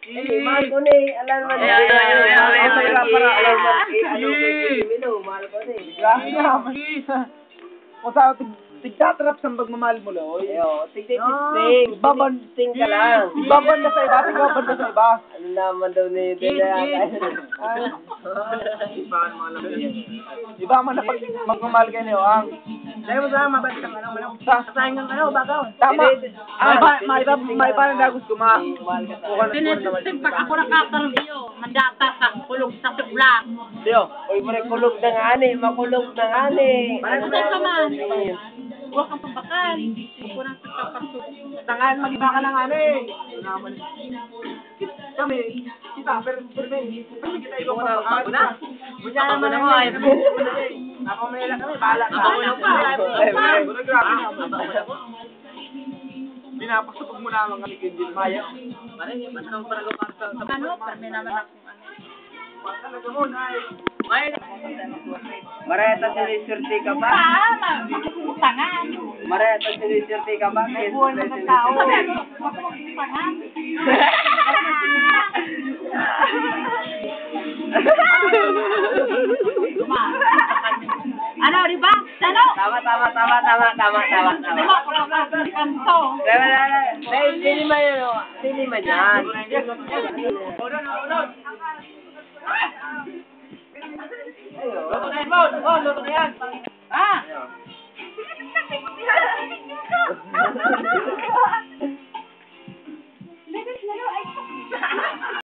Mahal ko na eh. Alam mo na. Mahal ko na eh. Grabe naman. Kung sa tigtatrap sa pagmamahal mo, Loy. Tig-tig-ting ka lang. Ibabanda sa iba, tigabanda sa iba. Ano naman daw na yun? Iba man na pag magmamahal kayo niyo, ang... Dahil mo sa mabalik ang ano, sasahin kang ano, bagaw. Tama. May parang dagos ko, Sinisip pag ako nakakalbiyo, mandata sa kulog sa tubla. Diyo, uy mo rin kulog na nga ni, makulog na nga ni. Parang sa saman. Huwag kang pabakal. Huwag ko nang pagkapasok. Tangan, mag-iba ka ng ano eh. Kami, kita, pero kita ikaw pa na. Bunya naman ako ay. Napamela kami, bahala ka. Ako lang pa. Grabe naman. Pinapasupag mo naman kami kay Jill Maya. Ano, kami naman akong ano. Talaga mo, Nay. Mareta sinisirti ka ba? Makukutangan. Mareta sinisirti ka ba? Buhay na ng tao. Makukutangan. Ano, di ba? Ano? Tama. Di ba? Kung ang kanto. Sinima yun. Sinima yan. Ah!